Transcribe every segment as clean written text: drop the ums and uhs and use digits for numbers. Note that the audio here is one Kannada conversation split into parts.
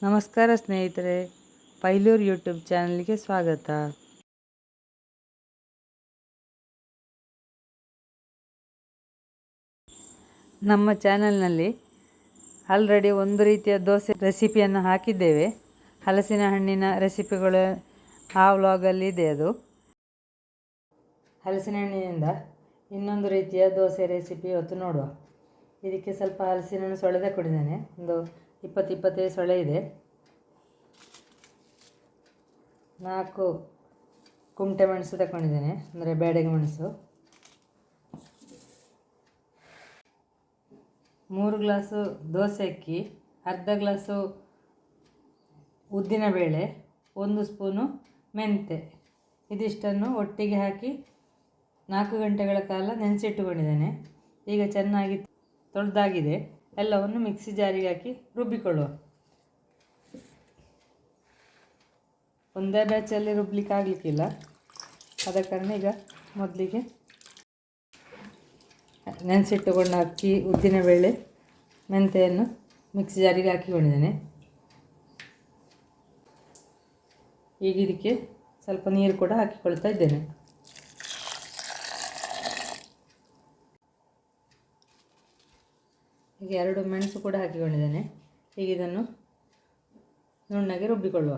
ನಮಸ್ಕಾರ ಸ್ನೇಹಿತರೆ, ಪೈಲೂರ್ ಯೂಟ್ಯೂಬ್ ಚಾನಲ್ಗೆ ಸ್ವಾಗತ. ನಮ್ಮ ಚಾನಲ್ನಲ್ಲಿ ಆಲ್ರೆಡಿ ಒಂದು ರೀತಿಯ ದೋಸೆ ರೆಸಿಪಿಯನ್ನು ಹಾಕಿದ್ದೇವೆ. ಹಲಸಿನ ಹಣ್ಣಿನ ರೆಸಿಪಿಗಳು ಆ ವ್ಲಾಗಲ್ಲಿ ಇದೆ. ಅದು ಹಲಸಿನ ಹಣ್ಣಿನಿಂದ ಇನ್ನೊಂದು ರೀತಿಯ ದೋಸೆ ರೆಸಿಪಿ ಇವತ್ತು ನೋಡುವ. ಇದಕ್ಕೆ ಸ್ವಲ್ಪ ಹಲಸಿನ ಹಣ್ಣು ಸೊಳೆ ತಗೊಂಡಿದ್ದೇನೆ. ಒಂದು 20-25 ಸೊಳೆ ಇದೆ. 4 ಕುಮಟೆ ಮೆಣಸು ತಗೊಂಡಿದ್ದೇನೆ, ಅಂದರೆ ಬೇಡಗೆ ಮೆಣಸು. 3 ಗ್ಲಾಸು ದೋಸೆ ಅಕ್ಕಿ, ಅರ್ಧ ಗ್ಲಾಸು ಉದ್ದಿನಬೇಳೆ, 1 ಸ್ಪೂನು ಮೆಂತೆ. ಇದಿಷ್ಟನ್ನು ಒಟ್ಟಿಗೆ ಹಾಕಿ 4 ಗಂಟೆಗಳ ಕಾಲ ನೆನೆಸಿಟ್ಟುಕೊಂಡಿದ್ದೇನೆ. ಈಗ ಚೆನ್ನಾಗಿ ತೊಳೆದಾಗಿದೆ. ಎಲ್ಲವನ್ನು ಮಿಕ್ಸಿ ಜಾರಿಗೆ ಹಾಕಿ ರುಬ್ಬಿಕೊಳ್ಳುವ. ಒಂದೇ ಬ್ಯಾಚಲ್ಲಿ ರುಬ್ಬಲಿಕ್ಕೆ ಆಗಲಿಕ್ಕಿಲ್ಲ. ಆದ ಕಾರಣ ಈಗ ಮೊದಲಿಗೆ ನೆನೆಸಿಟ್ಟುಕೊಂಡ ಅಕ್ಕಿ, ಉದ್ದಿನಬೇಳೆ, ಮೆಂತೆಯನ್ನು ಮಿಕ್ಸಿ ಜಾರಿಗೆ ಹಾಕಿಕೊಂಡಿದ್ದೇನೆ. ಈಗ ಇದಕ್ಕೆ ಸ್ವಲ್ಪ ನೀರು ಕೂಡ ಹಾಕಿಕೊಳ್ತಾ ಇದ್ದೇನೆ. ಈಗ 2 ಮೆಣಸು ಕೂಡ ಹಾಕಿಕೊಂಡಿದ್ದೇನೆ. ಈಗ ಇದನ್ನು ನುಣ್ಣಗೆ ರುಬ್ಬಿಕೊಳ್ಳುವ.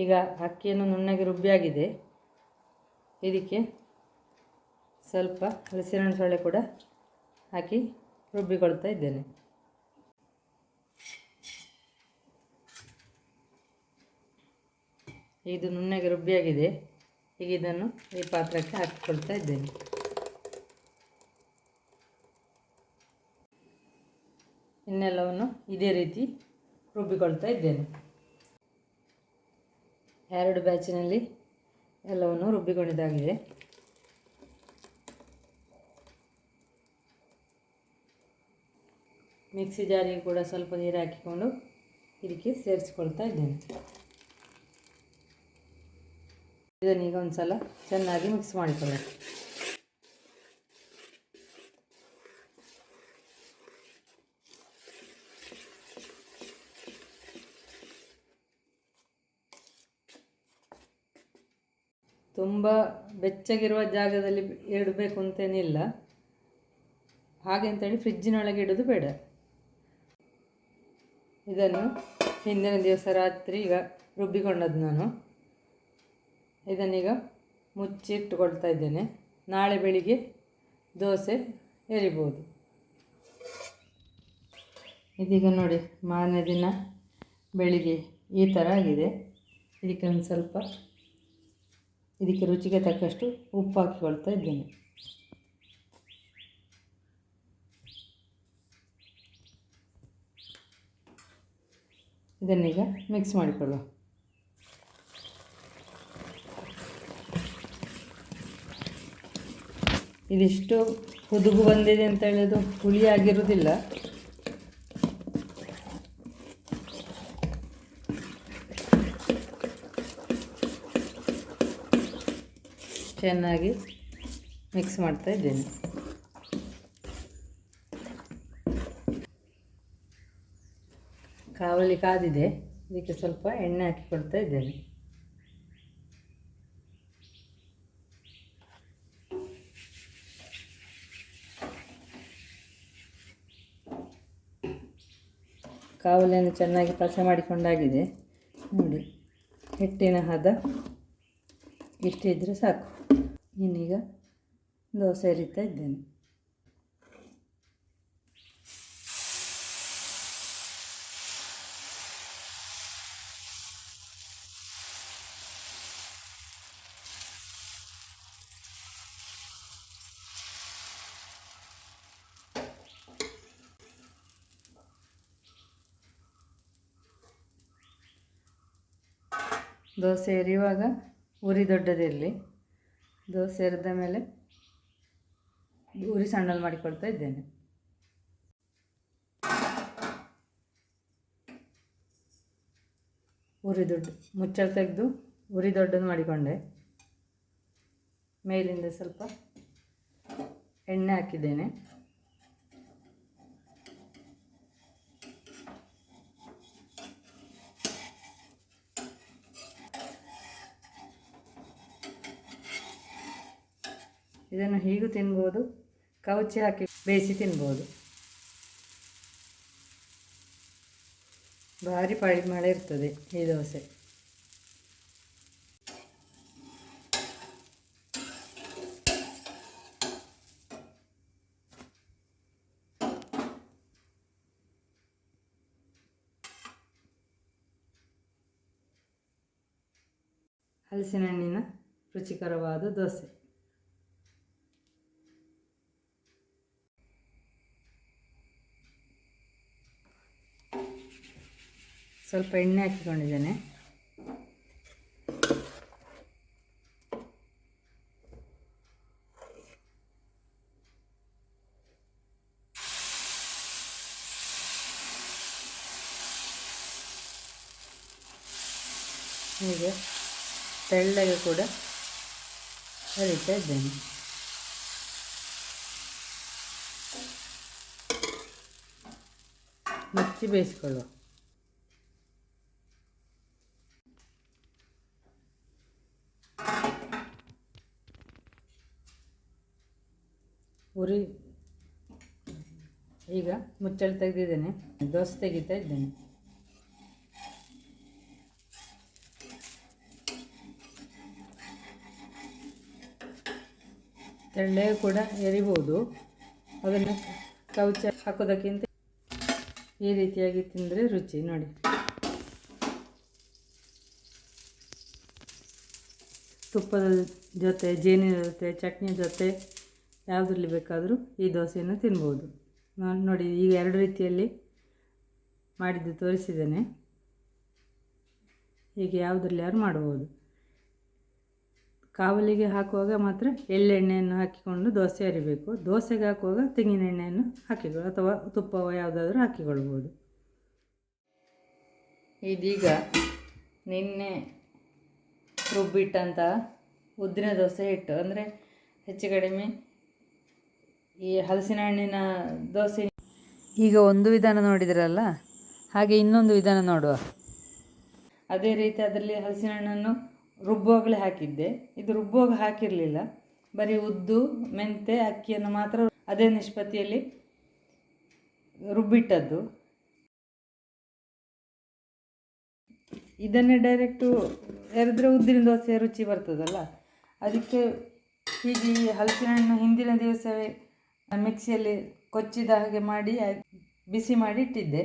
ಈಗ ಅಕ್ಕಿಯನ್ನು ನುಣ್ಣಗೆ ರುಬ್ಬಿಯಾಗಿದೆ. ಇದಕ್ಕೆ ಸ್ವಲ್ಪ ಹಲಸಿನ ಹಣ್ಣು ಸೊಳ್ಳೆ ಕೂಡ ಹಾಕಿ ರುಬ್ಬಿಕೊಳ್ತಾ ಇದ್ದೇನೆ. ಇದು ನುಣ್ಣಗೆ ರುಬ್ಬಿಯಾಗಿದೆ. ಈಗ ಇದನ್ನು ಈ ಪಾತ್ರಕ್ಕೆ ಹಾಕಿಕೊಳ್ತಾ ಇದ್ದೇನೆ. ಇನ್ನೆಲ್ಲವನ್ನು ಇದೇ ರೀತಿ ರುಬ್ಬಿಕೊಳ್ತಾ ಇದ್ದೇನೆ. 2 ಬ್ಯಾಚಿನಲ್ಲಿ ಎಲ್ಲವನ್ನು ರುಬ್ಬಿಕೊಂಡಿದ್ದಾಗಿದೆ. ಮಿಕ್ಸಿ ಜಾರಿಗೆ ಕೂಡ ಸ್ವಲ್ಪ ನೀರು ಹಾಕಿಕೊಂಡು ಇದಕ್ಕೆ ಸೇರಿಸಿಕೊಳ್ತಾ ಇದ್ದೇನೆ. ಇದನ್ನೀಗ ಒಂದು ಸಲ ಚೆನ್ನಾಗಿ ಮಿಕ್ಸ್ ಮಾಡಿಕೊಳ್ಳಬೇಕು. ತುಂಬ ಬೆಚ್ಚಗಿರುವ ಜಾಗದಲ್ಲಿ ಇಡಬೇಕು ಅಂತೇನಿಲ್ಲ. ಹಾಗೆ ಅಂತೇಳಿ ಫ್ರಿಜ್ಜಿನೊಳಗೆ ಇಡೋದು ಬೇಡ. ಇದನ್ನು ಹಿಂದಿನ ದಿವಸ ರಾತ್ರಿ ಈಗ ರುಬ್ಬಿಕೊಂಡದ್ದು ನಾನು. ಇದನ್ನೀಗ ಮುಚ್ಚಿಟ್ಟುಕೊಳ್ತಾ ಇದ್ದೇನೆ. ನಾಳೆ ಬೆಳಿಗ್ಗೆ ದೋಸೆ ಎರಿಬೋದು. ಇದೀಗ ನೋಡಿ, ಮಾರನೇ ದಿನ ಬೆಳಿಗ್ಗೆ ಈ ಥರ ಆಗಿದೆ. ಇದಕ್ಕೆ ಒಂದು ಸ್ವಲ್ಪ ಇದಕ್ಕೆ ರುಚಿಗೆ ತಕ್ಕಷ್ಟು ಉಪ್ಪು ಹಾಕಿಕೊಳ್ತಾ ಇದ್ದೇನೆ. ಇದನ್ನೀಗ ಮಿಕ್ಸ್ ಮಾಡಿಕೊಳ್ಳುವ. ಇದಿಷ್ಟು ಹುದುಗು ಬಂದಿದೆ ಅಂತ ಹೇಳಿದು ಹುಳಿಯಾಗಿರುವುದಿಲ್ಲ. ಚೆನ್ನಾಗಿ ಮಿಕ್ಸ್ ಮಾಡ್ತಾ ಇದ್ದೇನೆ. ಕಾವಲಿ ಕಾದಿದೆ. ಇದಕ್ಕೆ ಸ್ವಲ್ಪ ಎಣ್ಣೆ ಹಾಕಿಕೊಳ್ತಾ ಇದ್ದೇನೆ. ಕಾವಲಿಯನ್ನು ಚೆನ್ನಾಗಿ ಪಸೆ ಮಾಡಿಕೊಂಡಾಗಿದೆ. ನೋಡಿ, ಹಿಟ್ಟಿನ ಹದ ಇಷ್ಟಿದ್ರೆ ಸಾಕು. ಇನ್ನೀಗ ದೋಸೆ ಎರಿತಾ ಇದ್ದೇನೆ. ದೋಸೆ ಎರಿಯುವಾಗ ಉರಿ ದೊಡ್ಡದಿರಲಿ. ದೋಸೆ ಎರೆದ ಮೇಲೆ ಉರಿ ಸಣ್ಣಲ್ಲಿ ಮಾಡಿಕೊಳ್ತಾ ಇದ್ದೇನೆ. ಉರಿ ದೊಡ್ಡ ಮುಚ್ಚಳ ತೆಗೆದು ಉರಿ ದೊಡ್ಡದು ಮಾಡಿಕೊಂಡೆ. ಮೇಲಿಂದ ಸ್ವಲ್ಪ ಎಣ್ಣೆ ಹಾಕಿದ್ದೇನೆ. ಇದನ್ನು ಹೀಗೂ ತಿನ್ಬೋದು, ಕವುಚಿ ಹಾಕಿ ಬೇಯಿಸಿ ತಿನ್ಬೋದು. ಭಾರಿ ಪರಿಮಳ ಇರ್ತದೆ ಈ ದೋಸೆ. ಹಲಸಿನ ಹಣ್ಣಿನ ರುಚಿಕರವಾದ ದೋಸೆ. ಸ್ವಲ್ಪ ಎಣ್ಣೆ ಹಾಕಿಕೊಂಡಿದ್ದೇನೆ. ಹೀಗೆ ತೆಳ್ಳಗೆ ಕೂಡ ಕರಿತಾ ಇದ್ದೇನೆ. ಮುಚ್ಚಿ ಬೇಯಿಸ್ಕೊಳ್ಳುವ. ಉರಿ ಈಗ ಮುಚ್ಚಳ ತೆಗೆದಿದ್ದೇನೆ. ದೋಸೆ ತೆಗಿತಾ ಇದ್ದೇನೆ. ತೆಳ್ಳೆ ಕೂಡ ಎರಿಬೋದು. ಅದನ್ನು ಕವುಚ ಹಾಕೋದಕ್ಕಿಂತ ಈ ರೀತಿಯಾಗಿ ತಿಂದರೆ ರುಚಿ. ನೋಡಿ, ತುಪ್ಪದ ಜೊತೆ, ಜೇನಿನ ಜೊತೆ, ಚಟ್ನಿ ಜೊತೆ ಯಾವುದ್ರಲ್ಲಿ ಬೇಕಾದರೂ ಈ ದೋಸೆಯನ್ನು ತಿನ್ಬೋದು. ನಾನು ನೋಡಿ ಈಗ 2 ರೀತಿಯಲ್ಲಿ ಮಾಡಿದ್ದು ತೋರಿಸಿದ್ದೇನೆ. ಹೀಗೆ ಯಾವುದರಲ್ಲಿ ಯಾರು ಮಾಡ್ಬೋದು. ಕಾವಲಿಗೆ ಹಾಕುವಾಗ ಮಾತ್ರ ಎಳ್ಳೆಣ್ಣೆಯನ್ನು ಹಾಕಿಕೊಂಡು ದೋಸೆ ಅರಿಬೇಕು. ದೋಸೆಗೆ ಹಾಕುವಾಗ ತೆಂಗಿನ ಎಣ್ಣೆಯನ್ನು ಹಾಕಿಕೊಳ್ಳಿ, ಅಥವಾ ತುಪ್ಪವ ಯಾವುದಾದ್ರೂ ಹಾಕಿಕೊಳ್ಬೋದು. ಇದೀಗ ನಿನ್ನೆ ರುಬ್ಬಿಟ್ಟಂಥ ಉದ್ದಿನ ದೋಸೆ ಹಿಟ್ಟು, ಅಂದರೆ ಹೆಚ್ಚು ಕಡಿಮೆ ಈ ಹಲಸಿನ ಹಣ್ಣಿನ ದೋಸೆ. ಈಗ ಒಂದು ವಿಧಾನ ನೋಡಿದ್ರಲ್ಲ, ಹಾಗೆ ಇನ್ನೊಂದು ವಿಧಾನ ನೋಡುವ. ಅದೇ ರೀತಿ ಅದರಲ್ಲಿ ಹಲಸಿನ ಹಣ್ಣನ್ನು ರುಬ್ಬುವಾಗಲೇ ಹಾಕಿದ್ದೆ. ಇದು ರುಬ್ಬುವಾಗ ಹಾಕಿರಲಿಲ್ಲ, ಬರೀ ಉದ್ದು, ಮೆಂತೆ, ಅಕ್ಕಿಯನ್ನು ಮಾತ್ರ ಅದೇ ನಿಷ್ಪತ್ತಿಯಲ್ಲಿ ರುಬ್ಬಿಟ್ಟದ್ದು. ಇದನ್ನೇ ಡೈರೆಕ್ಟು ಎರೆದ್ರೆ ಉದ್ದಿನ ದೋಸೆ ರುಚಿ ಬರ್ತದಲ್ಲ, ಅದಕ್ಕೆ ಹೀಗೆ ಹಲಸಿನ ಹಣ್ಣು ಹಿಂದಿನ ದಿವಸವೇ ಮಿಕ್ಸಿಯಲ್ಲಿ ಕೊಚ್ಚಿದ ಹಾಗೆ ಮಾಡಿ ಬಿಸಿ ಮಾಡಿ ಇಟ್ಟಿದ್ದೆ.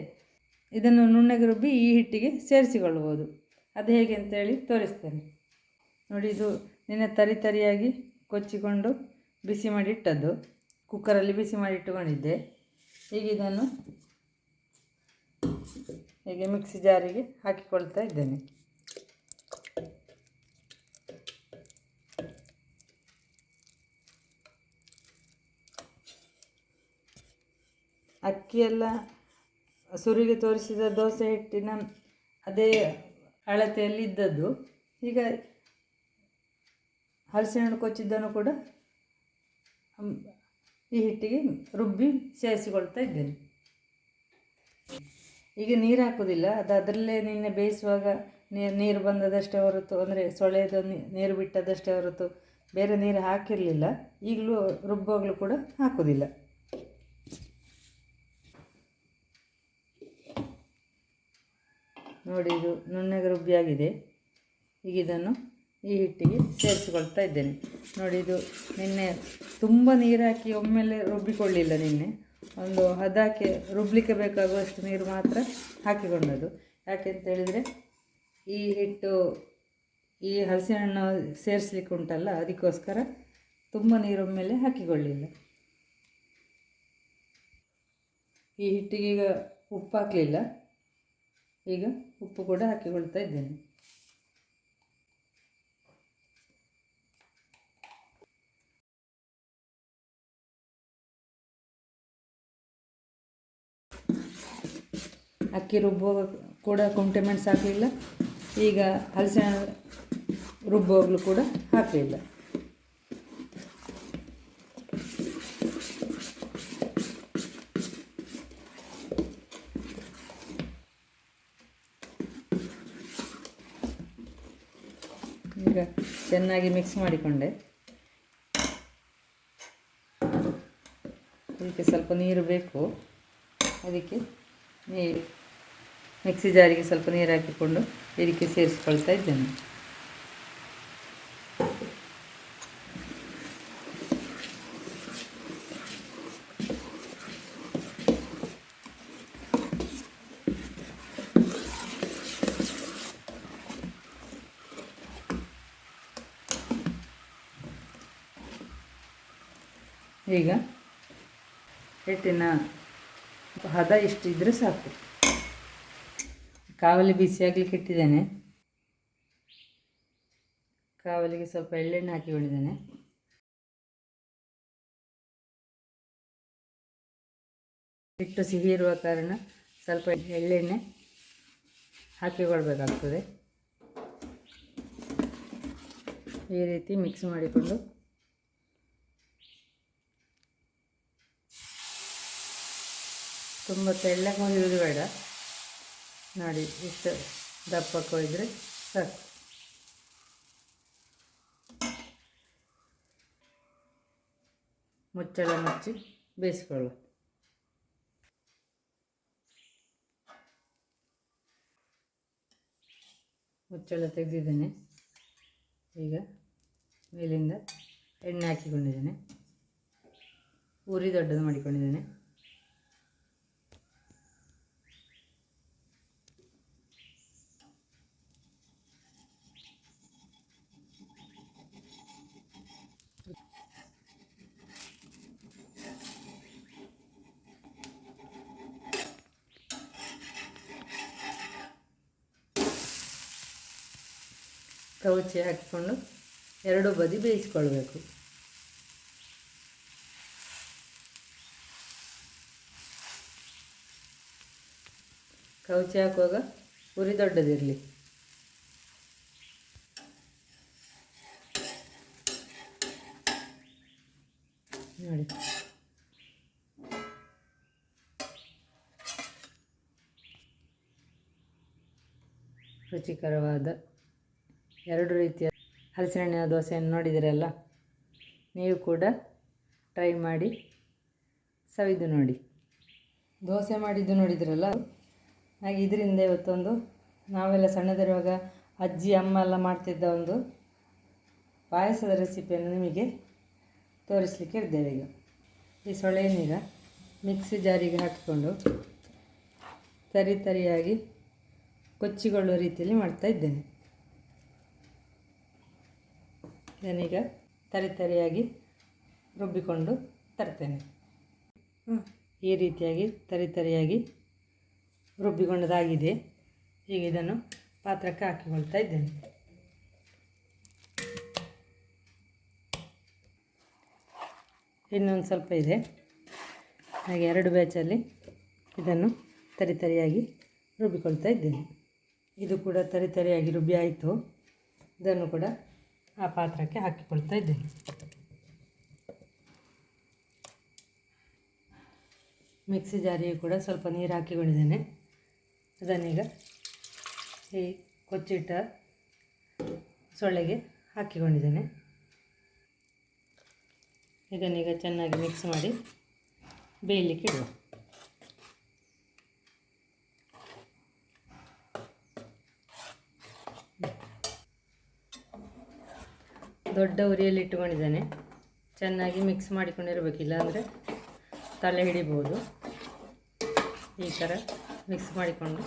ಇದನ್ನು ನುಣ್ಣಗೆ ರುಬ್ಬಿ ಈ ಹಿಟ್ಟಿಗೆ ಸೇರಿಸಿಕೊಳ್ಳಬಹುದು. ಅದು ಹೇಗೆ ಅಂತೇಳಿ ತೋರಿಸ್ತೇನೆ ನೋಡಿ. ಇದು ನಿನ್ನೆ ತರಿಯಾಗಿ ಕೊಚ್ಚಿಕೊಂಡು ಬಿಸಿ ಮಾಡಿ ಇಟ್ಟದ್ದು, ಕುಕ್ಕರಲ್ಲಿ ಬಿಸಿ ಮಾಡಿ ಇಟ್ಟುಕೊಂಡಿದ್ದೆ. ಈಗ ಇದನ್ನು ಹೀಗೆ ಮಿಕ್ಸಿ ಜಾರಿಗೆ ಹಾಕಿಕೊಳ್ತಾ ಇದ್ದೇನೆ. ಅಕ್ಕಿಯೆಲ್ಲ ಸುರಿಗೆ ತೋರಿಸಿದ ದೋಸೆ ಹಿಟ್ಟಿನ ಅದೇ ಅಳತೆಯಲ್ಲಿ ಇದ್ದದ್ದು. ಈಗ ಹಲಸಿನ ಹಣ್ಣು ಕೊಚ್ಚಿದ್ದನ್ನು ಕೂಡ ಈ ಹಿಟ್ಟಿಗೆ ರುಬ್ಬಿ ಸೇರಿಸಿಕೊಳ್ತಾ ಇದ್ದೇನೆ. ಈಗ ನೀರು ಹಾಕೋದಿಲ್ಲ, ಅದು ಅದರಲ್ಲೇ ನಿನ್ನೆ ಬೇಯಿಸುವಾಗ ನೀರು ಬಂದದಷ್ಟೇ ಹೊರತು, ಅಂದರೆ ಸೊಳೆದ ನೀರು ಬಿಟ್ಟದಷ್ಟೇ ಹೊರತು ಬೇರೆ ನೀರು ಹಾಕಿರಲಿಲ್ಲ. ಈಗಲೂ ರುಬ್ಬುವಾಗಲೂ ಕೂಡ ಹಾಕೋದಿಲ್ಲ. ನೋಡಿ, ಇದು ನುಣ್ಣಗೆ ರುಬ್ಬಿಯಾಗಿದೆ. ಈಗ ಇದನ್ನು ಈ ಹಿಟ್ಟಿಗೆ ಸೇರಿಸಿಕೊಳ್ತಾ ಇದ್ದೇನೆ. ನೋಡಿ, ಇದು ನಿನ್ನೆ ತುಂಬ ನೀರು ಹಾಕಿ ಒಮ್ಮೆಲೆ ರುಬ್ಬಿಕೊಳ್ಳಿಲ್ಲ. ನಿನ್ನೆ ಒಂದು ಹದಕ್ಕೆ ರುಬ್ಬಲಿಕ್ಕೆ ಬೇಕಾಗುವಷ್ಟು ನೀರು ಮಾತ್ರ ಹಾಕಿಕೊಂಡದ್ದು. ಯಾಕೆಂತ ಹೇಳಿದರೆ ಈ ಹಿಟ್ಟು ಈ ಹಲಸಿನ ಹಣ್ಣು ಸೇರಿಸ್ಲಿಕ್ಕೆ ಉಂಟಲ್ಲ, ಅದಕ್ಕೋಸ್ಕರ ತುಂಬ ನೀರು ಒಮ್ಮೆಲೆ ಹಾಕಿಕೊಳ್ಳಿಲ್ಲ. ಈ ಹಿಟ್ಟಿಗೆ ಈಗ ಉಪ್ಪು ಹಾಕಲಿಲ್ಲ. ಈಗ ಉಪ್ಪು ಕೂಡ ಹಾಕಿಕೊಳ್ತಾ ಇದ್ದೇನೆ. ಅಕ್ಕಿ ರುಬ್ಬುವಾಗ ಕೂಡ ಕುಂಟೆ ಮೆಣಸು ಹಾಕಲಿಲ್ಲ. ಈಗ ಹಲಸಿನ ರುಬ್ಬುವಾಗಲೂ ಕೂಡ ಹಾಕಲಿಲ್ಲ. ಈಗ ಚೆನ್ನಾಗಿ ಮಿಕ್ಸ್ ಮಾಡಿಕೊಂಡೆ. ಇದಕ್ಕೆ ಸ್ವಲ್ಪ ನೀರು ಬೇಕು. ಅದಕ್ಕೆ ಮಿಕ್ಸಿ ಜಾರಿಗೆ ಸ್ವಲ್ಪ ನೀರು ಹಾಕಿಕೊಂಡು ಇದಕ್ಕೆ ಸೇರಿಸ್ಕೊಳ್ತಾ ಇದ್ದೇನೆ. ಈಗ ಹಿಟ್ಟಿನ ಹದ ಇಷ್ಟಿದ್ದರೆ ಸಾಕು. ಕಾವಲಿ ಬಿಸಿಯಾಗಲಿಕ್ಕೆ ಇಟ್ಟಿದ್ದೇನೆ. ಕಾವಲಿಗೆ ಸ್ವಲ್ಪ ಎಳ್ಳೆಣ್ಣೆ ಹಾಕಿಕೊಂಡಿದ್ದೇನೆ. ಹಿಟ್ಟು ಸಿಹಿ ಇರುವ ಕಾರಣ ಸ್ವಲ್ಪ ಎಳ್ಳೆಣ್ಣೆ ಹಾಕಿಕೊಳ್ಬೇಕಾಗ್ತದೆ. ಈ ರೀತಿ ಮಿಕ್ಸ್ ಮಾಡಿಕೊಂಡು ತುಂಬ ತೆಳ್ಳಗೆ ಹೊಯ್ಯೋದು ಬೇಡ. ನೋಡಿ, ಇಷ್ಟು ದಪ್ಪಕ್ಕೆ ಹೊಯ್ದರೆ ಸಾಕು. ಮುಚ್ಚಳ ಮುಚ್ಚಿ ಬೇಯಿಸ್ಕೊಳ್ಳುವ. ಮುಚ್ಚಳ ತೆಗೆದಿದ್ದೇನೆ. ಈಗ ಮೇಲಿಂದ ಎಣ್ಣೆ ಹಾಕಿಕೊಂಡಿದ್ದೇನೆ. ಉರಿ ದೊಡ್ಡದು ಮಾಡಿಕೊಂಡಿದ್ದೇನೆ. ಕವುಚಿ ಹಾಕಿಕೊಂಡು ಎರಡು ಬದಿ ಬೇಯಿಸ್ಕೊಳ್ಬೇಕು. ಕವುಚಿ ಹಾಕುವಾಗ ಉರಿ ದೊಡ್ಡದಿರಲಿ. ನೋಡಿ, ರುಚಿಕರವಾದ ಎರಡು ರೀತಿಯ ಹಲಸಿನ ಹಣ್ಣಿನ ದೋಸೆಯನ್ನು ನೋಡಿದಿರಲ್ಲ. ನೀವು ಕೂಡ ಟ್ರೈ ಮಾಡಿ ಸವಿದು ನೋಡಿ. ದೋಸೆ ಮಾಡಿದ್ದು ನೋಡಿದಿರಲ್ಲ. ಹಾಗೆ ಇದರಿಂದ ಇವತ್ತೊಂದು ನಾವೆಲ್ಲ ಸಣ್ಣದಿರುವಾಗ ಅಜ್ಜಿ ಅಮ್ಮ ಎಲ್ಲ ಮಾಡ್ತಿದ್ದ ಒಂದು ಪಾಯಸದ ರೆಸಿಪಿಯನ್ನು ನಿಮಗೆ ತೋರಿಸಲಿಕ್ಕೆ ಇದ್ದೇವೆ. ಈಗ ಈ ಸೊಳೆಯನ್ನೀಗ ಮಿಕ್ಸಿ ಜಾರಿಗೆ ಹಾಕಿಕೊಂಡು ತರಿಯಾಗಿ ಕೊಚ್ಚಿಕೊಳ್ಳುವ ರೀತಿಯಲ್ಲಿ ಮಾಡ್ತಾ ಇದ್ದೇನೆ. ನಾನೀಗ ತರಿಯಾಗಿ ರುಬ್ಬಿಕೊಂಡು ತರ್ತೇನೆ. ಈ ರೀತಿಯಾಗಿ ತರಿಯಾಗಿ ರುಬ್ಬಿಕೊಂಡದಾಗಿದೆ. ಈಗ ಇದನ್ನು ಪಾತ್ರಕ್ಕೆ ಹಾಕಿಕೊಳ್ತಾ ಇದ್ದೇನೆ. ಇನ್ನೊಂದು ಸ್ವಲ್ಪ ಇದೆ. ಹಾಗೆ ಎರಡು ಬ್ಯಾಚಲ್ಲಿ ಇದನ್ನು ತರಿಯಾಗಿ ರುಬ್ಬಿಕೊಳ್ತಾ ಇದ್ದೇನೆ. ಇದು ಕೂಡ ತರಿಯಾಗಿ ರುಬ್ಬಿ ಆಯಿತು. ಇದನ್ನು ಕೂಡ ಆ ಪಾತ್ರಕ್ಕೆ ಹಾಕಿಕೊಳ್ತಾ ಇದ್ದೇನೆ. ಮಿಕ್ಸಿ ಜಾರಿಗೆ ಕೂಡ ಸ್ವಲ್ಪ ನೀರು ಹಾಕಿಕೊಂಡಿದ್ದೇನೆ. ಅದನ್ನೀಗ ಈ ಕೊಚ್ಚಿಟ್ಟ ಸೊಳ್ಳೆಗೆ ಹಾಕಿಕೊಂಡಿದ್ದೇನೆ. ಇದನ್ನೀಗ ಚೆನ್ನಾಗಿ ಮಿಕ್ಸ್ ಮಾಡಿ ಬೇಯಲಿಕ್ಕೆ ಇಡುವ. ದೊಡ್ಡ ಉರಿಯಲ್ಲಿ ಇಟ್ಟುಕೊಂಡಿದ್ದೇನೆ. ಚೆನ್ನಾಗಿ ಮಿಕ್ಸ್ ಮಾಡಿಕೊಂಡಿರಬೇಕು, ಇಲ್ಲಾಂದರೆ ತಲೆ ಹಿಡಿಬೋದು. ಈ ಥರ ಮಿಕ್ಸ್ ಮಾಡಿಕೊಂಡು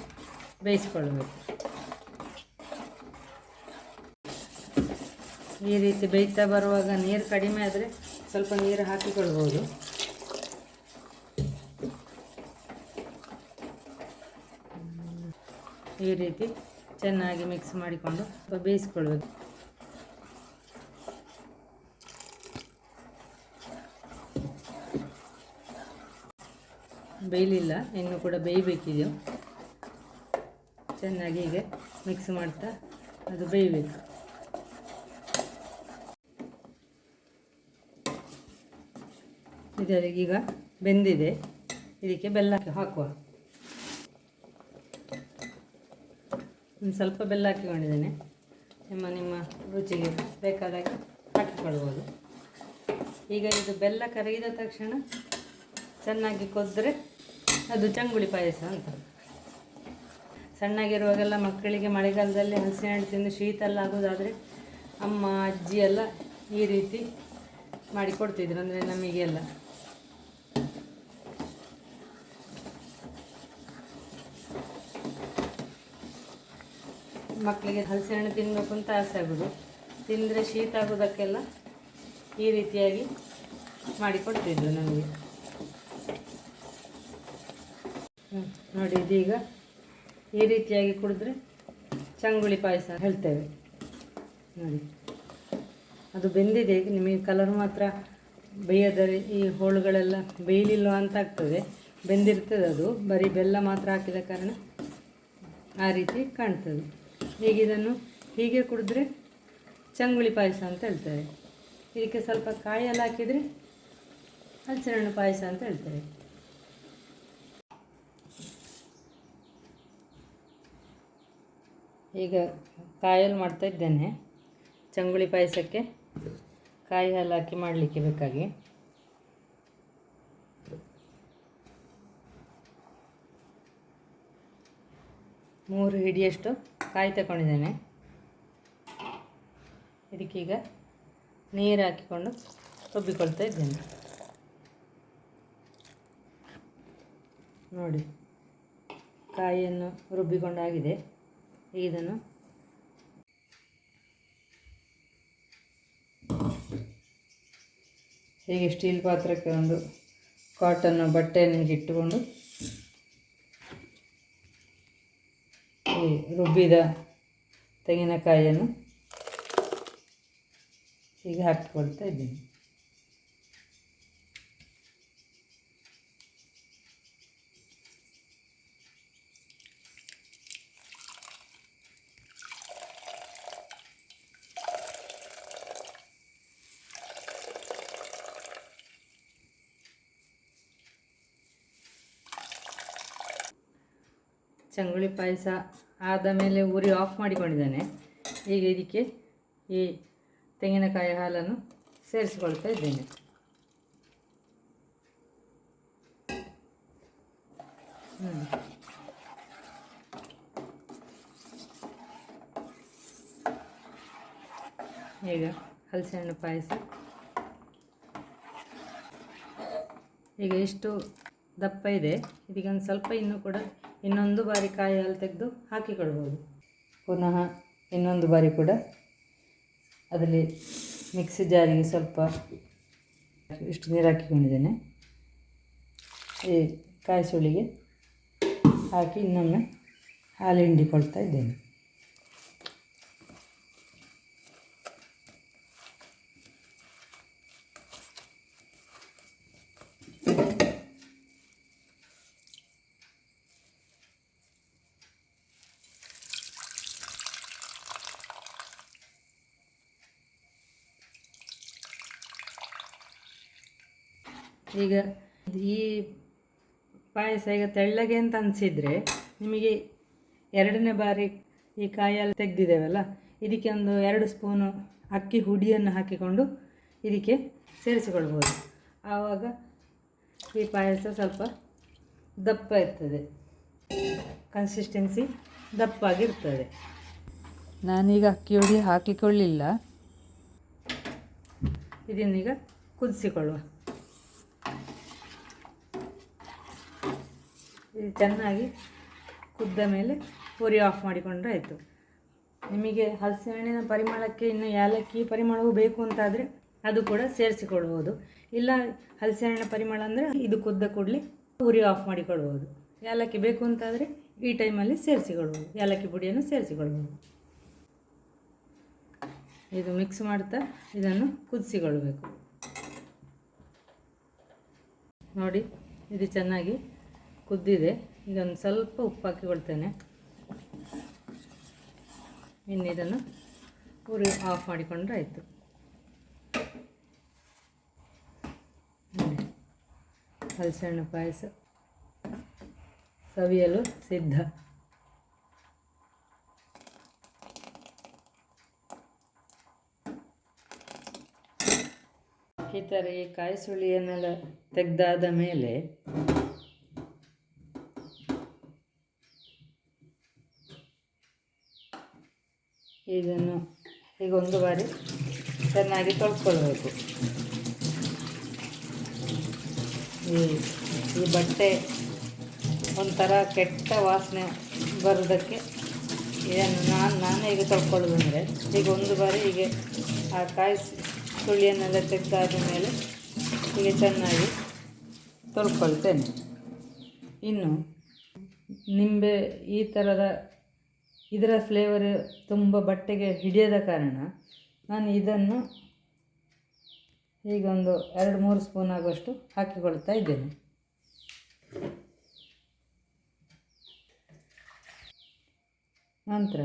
ಬೇಯಿಸ್ಕೊಳ್ಬೇಕು. ಈ ರೀತಿ ಬೇಯ್ತಾ ಬರುವಾಗ ನೀರು ಕಡಿಮೆ ಆದರೆ ಸ್ವಲ್ಪ ನೀರು ಹಾಕಿಕೊಳ್ಬೋದು. ಈ ರೀತಿ ಚೆನ್ನಾಗಿ ಮಿಕ್ಸ್ ಮಾಡಿಕೊಂಡು ಬೇಯಿಸ್ಕೊಳ್ಬೇಕು. ಬೇಯಲಿಲ್ಲ, ಇನ್ನು ಕೂಡ ಬೇಯಬೇಕಿದೆ. ಚೆನ್ನಾಗಿ ಈಗ ಮಿಕ್ಸ್ ಮಾಡ್ತಾ ಅದು ಬೇಯಬೇಕು. ಇದೀಗ ಬೆಂದಿದೆ. ಇದಕ್ಕೆ ಬೆಲ್ಲ ಹಾಕುವ. ಒಂದು ಸ್ವಲ್ಪ ಬೆಲ್ಲ ಹಾಕಿಕೊಂಡಿದ್ದೇನೆ. ನಿಮ್ಮ ರುಚಿಗೆ ಬೇಕಾದಾಗೆ ಹಾಕಿಕೊಳ್ಬೋದು. ಈಗ ಇದು ಬೆಲ್ಲ ಕರಗಿದ ತಕ್ಷಣ ಚೆನ್ನಾಗಿ ಕೊದ್ದರೆ ಅದು ಚಂಗುಳಿ ಪಾಯಸ ಅಂತ. ಸಣ್ಣಗಿರುವಾಗೆಲ್ಲ ಮಕ್ಕಳಿಗೆ ಮಳೆಗಾಲದಲ್ಲಿ ಹಲಸಿನ ಹಣ್ಣು ತಿಂದು ಶೀತ ಎಲ್ಲ ಆಗೋದಾದರೆ ಅಮ್ಮ ಅಜ್ಜಿ ಎಲ್ಲ ಈ ರೀತಿ ಮಾಡಿಕೊಡ್ತಿದ್ರು, ಅಂದರೆ ನಮಗೆಲ್ಲ. ಮಕ್ಕಳಿಗೆ ಹಲಸಿನ ಹಣ್ಣು ತಿನ್ನಬೇಕು ಅಂತ ಆಸೆ ಆಗೋದು, ತಿಂದರೆ ಶೀತ ಆಗೋದಕ್ಕೆಲ್ಲ ಈ ರೀತಿಯಾಗಿ ಮಾಡಿಕೊಡ್ತಿದ್ರು ನಮಗೆ. ನೋಡಿ, ಇದೀಗ ಈ ರೀತಿಯಾಗಿ ಕುಡಿದ್ರೆ ಚಂಗುಳಿ ಪಾಯಸ ಹೇಳ್ತೇವೆ. ನೋಡಿ, ಅದು ಬೆಂದಿದೆ, ನಿಮಗೆ ಕಲರ್ ಮಾತ್ರ ಬೇಯದರೆ ಈ ಹೋಳುಗಳೆಲ್ಲ ಬೇಯಲಿಲ್ಲ ಅಂತ ಆಗ್ತದೆ, ಬೆಂದಿರ್ತದೆ. ಅದು ಬರೀ ಬೆಲ್ಲ ಮಾತ್ರ ಹಾಕಿದ ಕಾರಣ ಆ ರೀತಿ ಕಾಣ್ತದೆ. ಹೀಗೆ ಇದನ್ನು ಹೀಗೆ ಕುಡಿದ್ರೆ ಚಂಗುಳಿ ಪಾಯಸ ಅಂತ ಹೇಳ್ತಾರೆ. ಇದಕ್ಕೆ ಸ್ವಲ್ಪ ಕಾಯಿ ಎಲ್ಲ ಹಾಕಿದರೆ ಹಲಸಿನ ಹಣ್ಣು ಪಾಯಸ ಅಂತ ಹೇಳ್ತಾರೆ. ಈಗ ಕಾಯಲ್ಲಿ ಮಾಡ್ತಾ ಇದ್ದೇನೆ. ಚಂಗುಳಿ ಪಾಯಸಕ್ಕೆ ಕಾಯಿ ಹಾಲು ಹಾಕಿ ಮಾಡಲಿಕ್ಕೆ ಬೇಕಾಗಿ 3 ಹಿಡಿಯಷ್ಟು ಕಾಯಿ ತಗೊಂಡಿದ್ದೇನೆ. ಇದಕ್ಕೀಗ ನೀರು ಹಾಕಿಕೊಂಡು ರುಬ್ಬಿಕೊಳ್ತಾ ಇದ್ದೇನೆ. ನೋಡಿ, ಕಾಯಿಯನ್ನು ರುಬ್ಬಿಕೊಂಡಾಗಿದೆ. ಇದನ್ನು ಹೀಗೆ ಸ್ಟೀಲ್ ಪಾತ್ರಕ್ಕೆ ಒಂದು ಕಾಟನ್ ಬಟ್ಟೆಯನ್ನು ಇಟ್ಟುಕೊಂಡು ಈ ರುಬ್ಬಿದ ತೆಂಗಿನಕಾಯಿಯನ್ನು ಹೀಗೆ ಹಾಕಿಕೊಳ್ತಾ ಇದ್ದೀನಿ. ಚಂಗುಳಿ ಪಾಯಸ ಆದ ಮೇಲೆ ಉರಿ ಆಫ್ ಮಾಡಿಕೊಂಡಿದ್ದೇನೆ. ಈಗ ಇದಕ್ಕೆ ಈ ತೆಂಗಿನಕಾಯಿ ಹಾಲನ್ನು ಸೇರಿಸಿಕೊಳ್ತಾ ಇದ್ದೇನೆ. ಈಗ ಹಲಸಿನ ಹಣ್ಣು ಪಾಯಸ ಈಗ ಇಷ್ಟು ದಪ್ಪ ಇದೆ. ಇದೀಗೊಂದು ಸ್ವಲ್ಪ ಇನ್ನೊಂದು ಬಾರಿ ಕಾಯಿ ಹಾಲು ತೆಗೆದು ಹಾಕಿಕೊಳ್ಬೋದು. ಪುನಃ ಇನ್ನೊಂದು ಬಾರಿ ಕೂಡ ಅದರಲ್ಲಿ ಮಿಕ್ಸಿ ಜಾರಿಗೆ ಸ್ವಲ್ಪ ಇಷ್ಟು ನೀರು ಹಾಕಿಕೊಂಡಿದ್ದೇನೆ. ಈ ಕಾಯಿ ಸುಳಿಗೆ ಹಾಕಿ ಇನ್ನೊಮ್ಮೆ ಹಾಲು ಹಿಂಡಿಕೊಳ್ತಾ ಇದ್ದೇನೆ. ಈಗ ಈ ಪಾಯಸ ಈಗ ತೆಳ್ಳಗೆ ಅಂತ ಅನಿಸಿದರೆ ನಿಮಗೆ 2ನೇ ಬಾರಿ ಈ ಕಾಯಲ್ಲಿ ತೆಗೆದಿದ್ದೇವಲ್ಲ, ಇದಕ್ಕೆ ಒಂದು 2 ಸ್ಪೂನು ಅಕ್ಕಿ ಹುಡಿಯನ್ನು ಹಾಕಿಕೊಂಡು ಇದಕ್ಕೆ ಸೇರಿಸಿಕೊಳ್ಬೋದು. ಆವಾಗ ಈ ಪಾಯಸ ಸ್ವಲ್ಪ ದಪ್ಪ ಇರ್ತದೆ, ಕನ್ಸಿಸ್ಟೆನ್ಸಿ ದಪ್ಪಾಗಿರ್ತದೆ. ನಾನೀಗ ಅಕ್ಕಿ ಹುಡಿ ಹಾಕಿಕೊಳ್ಳಿಲ್ಲ. ಇದನ್ನೀಗ ಕುದಿಸಿಕೊಳ್ಳುವ. ಇದು ಚೆನ್ನಾಗಿ ಕುದ್ದ ಮೇಲೆ ಉರಿ ಆಫ್ ಮಾಡಿಕೊಂಡ್ರೆ ಆಯಿತು. ನಿಮಗೆ ಹಲಸಿನ ಹಣ್ಣಿನ ಪರಿಮಳಕ್ಕೆ ಇನ್ನು ಏಲಕ್ಕಿ ಪರಿಮಳವು ಬೇಕು ಅಂತಾದರೆ ಅದು ಕೂಡ ಸೇರಿಸಿಕೊಳ್ಬೋದು. ಇಲ್ಲ ಹಲಸಿನ ಹಣ್ಣಿನ ಪರಿಮಳ ಅಂದರೆ ಇದು ಕುದ್ದ ಕೂಡಲೇ ಉರಿ ಆಫ್ ಮಾಡಿಕೊಳ್ಬೋದು. ಏಲಕ್ಕಿ ಬೇಕು ಅಂತಾದರೆ ಈ ಟೈಮಲ್ಲಿ ಸೇರಿಸಿಕೊಳ್ಬೋದು, ಏಲಕ್ಕಿ ಪುಡಿಯನ್ನು ಸೇರಿಸಿಕೊಳ್ಬೋದು. ಇದು ಮಿಕ್ಸ್ ಮಾಡ್ತಾ ಇದನ್ನು ಕುದಿಸಿಕೊಳ್ಬೇಕು. ನೋಡಿ, ಇದು ಚೆನ್ನಾಗಿ ಕುದ್ದಿದೆ. ಈಗ ಒಂದು ಸ್ವಲ್ಪ ಉಪ್ಪು ಹಾಕಿಕೊಳ್ತೇನೆ. ಇನ್ನು ಇದನ್ನು ಉರಿ ಆಫ್ ಮಾಡಿಕೊಂಡ್ರೆ ಆಯಿತು. ಹಲಸಿನ ಹಣ್ಣು ಪಾಯಸ ಸವಿಯಲು ಸಿದ್ಧ. ಈ ಥರ ಈ ಕಾಯಿ ಸುಳಿಯನ್ನೆಲ್ಲ ತೆಗೆದಾದ ಮೇಲೆ ಇದನ್ನು ಈಗ ಒಂದು ಬಾರಿ ಚೆನ್ನಾಗಿ ತೊಳ್ಕೊಳ್ಬೇಕು. ಈ ಬಟ್ಟೆ ಒಂಥರ ಕೆಟ್ಟ ವಾಸನೆ ಬರೋದಕ್ಕೆ ಇದನ್ನು ನಾನೇ ಈಗ ತೊಳ್ಕೊಳ್ಳೋದಂದರೆ ಈಗ ಒಂದು ಬಾರಿ ಹೀಗೆ ಆ ಕಾಯಿ ಸುಳಿಯನ್ನೆಲ್ಲ ತೆಗೆದಾದ ಮೇಲೆ ಹೀಗೆ ಚೆನ್ನಾಗಿ ತೊಳ್ಕೊಳ್ತೇನೆ. ಇನ್ನು ನಿಂಬೆ ಈ ಥರದ ಇದರ ಫ್ಲೇವರ್ ತುಂಬ ಬಟ್ಟೆಗೆ ಹಿಡಿಯದ ಕಾರಣ ನಾನು ಇದನ್ನು ಈಗ ಒಂದು 2-3 ಸ್ಪೂನ್ ಆಗುವಷ್ಟು ಹಾಕಿಕೊಳ್ತಾ ಇದ್ದೇನೆ. ನಂತರ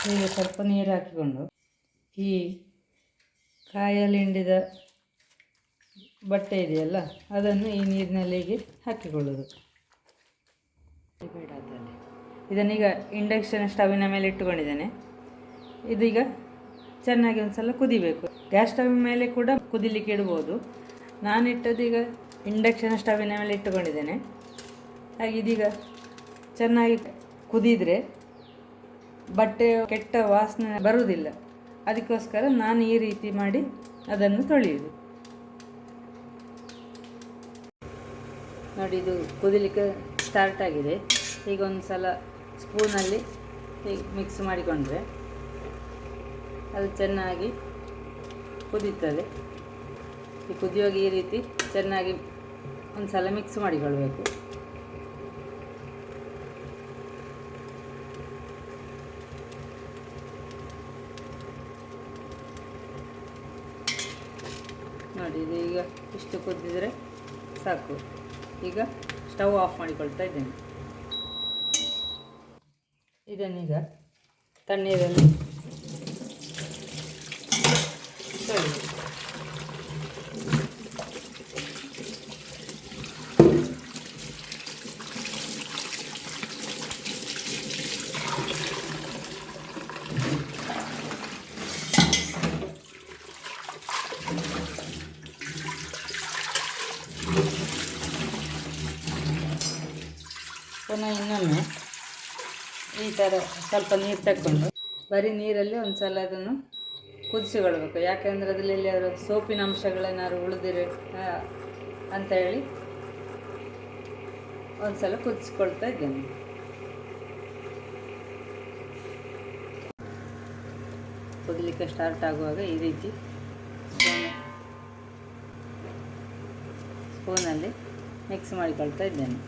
ಹೀಗೆ ಸ್ವಲ್ಪ ನೀರು ಹಾಕಿಕೊಂಡು ಈ ಕಾಯಲ್ಲಿ ಹಿಂಡಿದ ಬಟ್ಟೆ ಇದೆಯಲ್ಲ ಅದನ್ನು ಈ ನೀರಿನಲ್ಲಿ ಹೀಗೆ ಹಾಕಿಕೊಳ್ಳೋದು. ಇದನ್ನೀಗ ಇಂಡಕ್ಷನ್ ಸ್ಟವಿನ ಮೇಲೆ ಇಟ್ಟುಕೊಂಡಿದ್ದೇನೆ. ಇದೀಗ ಚೆನ್ನಾಗಿ ಒಂದು ಸಲ ಕುದಿಬೇಕು. ಗ್ಯಾಸ್ ಸ್ಟವ್ ಮೇಲೆ ಕೂಡ ಕುದಿಲಿಕ್ಕೆ ಇಡ್ಬೋದು. ನಾನಿಟ್ಟದ್ದು ಈಗ ಇಂಡಕ್ಷನ್ ಸ್ಟವಿನ ಮೇಲೆ ಇಟ್ಟುಕೊಂಡಿದ್ದೇನೆ. ಹಾಗೆ ಇದೀಗ ಚೆನ್ನಾಗಿ ಕುದಿದರೆ ಬಟ್ಟೆ ಕೆಟ್ಟ ವಾಸನೆ ಬರುವುದಿಲ್ಲ. ಅದಕ್ಕೋಸ್ಕರ ನಾನು ಈ ರೀತಿ ಮಾಡಿ ಅದನ್ನು ತೊಳೆಯುವುದು. ನೋಡಿ, ಇದು ಕುದಿಲಿಕ್ಕೆ ಸ್ಟಾರ್ಟ್ ಆಗಿದೆ. ಈಗ ಒಂದು ಸಲ ಸ್ಪೂನಲ್ಲಿ ಹೀಗೆ ಮಿಕ್ಸ್ ಮಾಡಿಕೊಂಡ್ರೆ ಅದು ಚೆನ್ನಾಗಿ ಕುದೀತದೆ. ಈ ಕುದಿಯುವಾಗ ಈ ರೀತಿ ಚೆನ್ನಾಗಿ ಒಂದು ಸಲ ಮಿಕ್ಸ್ ಮಾಡಿಕೊಳ್ಬೇಕು. ನೋಡಿ, ಇದು ಈಗ ಇಷ್ಟು ಕುದಿದ್ರೆ ಸಾಕು. ಈಗ ಸ್ಟವ್ ಆಫ್ ಮಾಡಿಕೊಳ್ತಾ ಇದ್ದೇನೆ. ಇದನ್ನೀಗ ತಣ್ಣೀರಲ್ಲಿ ತೊಳೆಯುವುದು. ಪುನಃ ಇನ್ನೊಮ್ಮೆ ಈ ಥರ ಸ್ವಲ್ಪ ನೀರು ತಗೊಂಡು ಬರೀ ನೀರಲ್ಲಿ ಒಂದು ಸಲ ಅದನ್ನು ಕುದಿಸಿಕೊಳ್ಬೇಕು. ಯಾಕೆಂದರೆ ಅದರಲ್ಲಿ ಎಲ್ಲಿಯಾದರೂ ಸೋಪಿನ ಅಂಶಗಳೇನಾದ್ರು ಉಳಿದಿರೋ ಅಂತ ಹೇಳಿ ಒಂದು ಸಲ ಕುದಿಸ್ಕೊಳ್ತಾ ಇದ್ದೇನೆ. ಕುದಿಲಿಕ್ಕೆ ಸ್ಟಾರ್ಟ್ ಆಗುವಾಗ ಈ ರೀತಿ ಸ್ಪೂನಲ್ಲಿ ಮಿಕ್ಸ್ ಮಾಡಿಕೊಳ್ತಾ ಇದ್ದೇನೆ.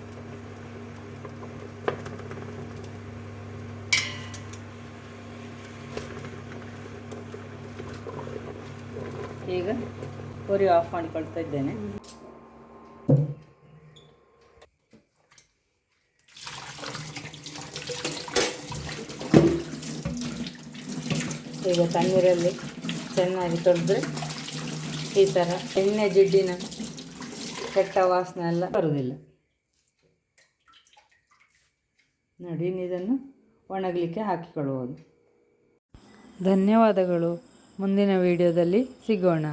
ಈಗ ಪೂರಿ ಆಫ್ ಮಾಡಿಕೊಳ್ತಾ ಇದ್ದೇನೆ. ಈಗ ತಣ್ಣೀರಲ್ಲಿ ಚೆನ್ನಾಗಿ ತೊಳೆದ್ರೆ ಈ ಥರ ಎಣ್ಣೆ ಜಿಡ್ಡಿನ ಕೆಟ್ಟ ವಾಸನೆ ಎಲ್ಲ ಬರುವುದಿಲ್ಲ. ನೋಡಿ, ಇದನ್ನು ಒಣಗಲಿಕ್ಕೆ ಹಾಕಿಕೊಳ್ಳುವುದು. ಧನ್ಯವಾದಗಳು. ಮುಂದಿನ ವಿಡಿಯೋದಲ್ಲಿ ಸಿಗೋಣ.